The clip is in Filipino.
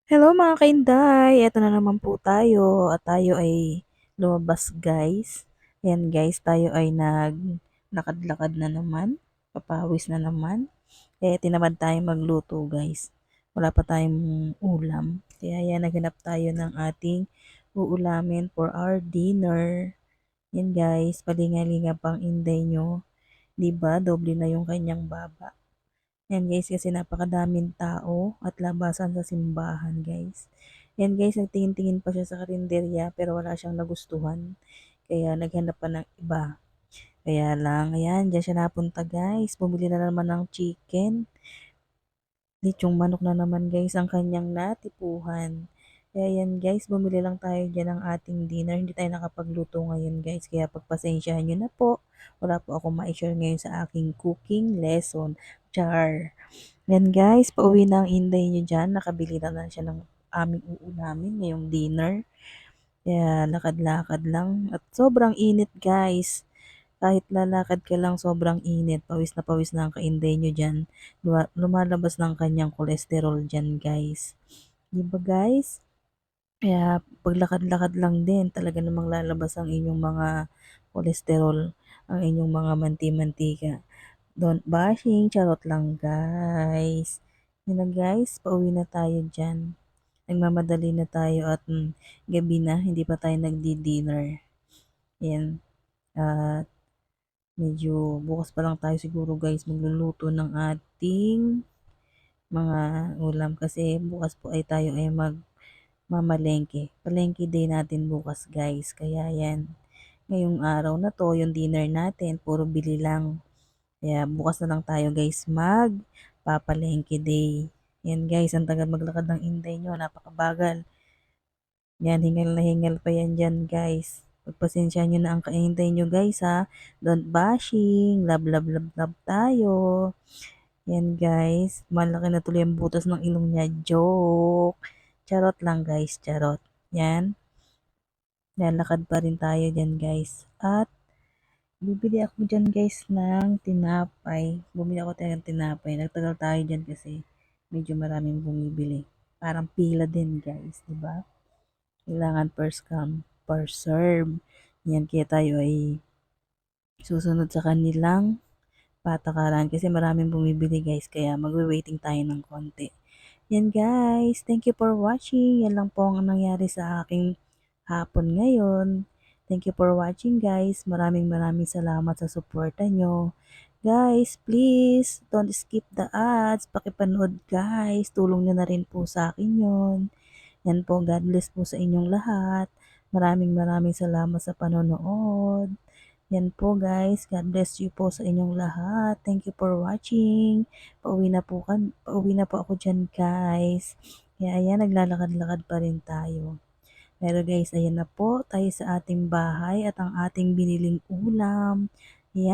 Hello mga kainday, eto na naman po tayo at tayo ay lumabas guys. Ayan guys, tayo ay naglakad-lakad na naman, papawis na naman. Tinamad tayong magluto guys. Wala pa tayong ulam. Kaya yan, naghanap tayo ng ating uulamin for our dinner. Yan guys, palinga-linga pang inday nyo. Diba, doble na yung kanyang baba. Yan guys, kasi napakadaming tao at labasan sa simbahan guys. Yan guys, nagtingin-tingin pa siya sa karinderya pero wala siyang nagustuhan. Kaya naghanap pa ng iba. Kaya lang, ayan, dyan siya napunta guys. Bumili na naman ng chicken. Lechong manok na naman guys ang kanyang natipuhan. Kaya yan guys, bumili lang tayo dyan ng ating dinner. Hindi tayo nakapagluto ngayon guys. Kaya pagpasensyahan nyo na po. Wala po ako ma-share ngayon sa aking cooking lesson. Char. Yan guys, pauwi na ang inday nyo dyan. Nakabili na siya ng aming uulamin ngayong dinner. Kaya lakad-lakad lang. At sobrang init guys. Kahit lalakad ka lang sobrang init. Pawis na ang kainday nyo dyan. Lumalabas ng kanyang kolesterol dyan guys. Diba guys? Kaya paglakad-lakad lang din talaga namang lalabas ang inyong mga kolesterol, ang inyong mga manti-mantika. Don't bashing, charot lang guys. Yun na guys, pauwi na tayo dyan. Nagmamadali na tayo at gabi na, hindi pa tayo nagdi-dinner. Yan, at medyo bukas pa lang tayo siguro guys magluluto ng ating mga ulam kasi bukas po ay tayo ay magmamalengke. Palengke day natin bukas guys. Kaya yan, ngayong araw na to, yung dinner natin, puro bili lang. Kaya bukas na lang tayo guys papalengke day. Yan guys, ang tagal maglakad ng inday nyo, napakabagal. Yan, hingal na hingal pa yan dyan guys. Pagpasensya nyo na ang kaintay nyo guys ha. Don't bashing, love love love love tayo. Yan guys, malaki na tuloy ang butas ng ilong niya. Joke. Charot lang guys, charot. Yan, lalakad pa rin tayo dyan guys. At bibili ako dyan guys ng tinapay. Bumili ako tayo ng tinapay. Nagtagal tayo dyan kasi medyo maraming bumibili. Parang pila din guys, di ba? Kailangan first come, first serve. Yan, kaya tayo ay susunod sa kanilang patakaran kasi maraming bumibili guys. Kaya magwe-waiting tayo ng konti. Yan guys, thank you for watching. Yan lang po ang nangyari sa aking hapon ngayon. Thank you for watching guys. Maraming maraming salamat sa suporta nyo. Guys, please don't skip the ads. Pakipanood guys. Tulong nyo na rin po sa akin yun. Yan po, God bless po sa inyong lahat. Maraming maraming salamat sa panonood. Yan po guys, God bless you po sa inyong lahat. Thank you for watching. Pauwi na po ako dyan guys. Kaya ayan, naglalakad-lakad pa rin tayo. Pero guys, ayan na po tayo sa ating bahay at ang ating biniling ulam. Ayan.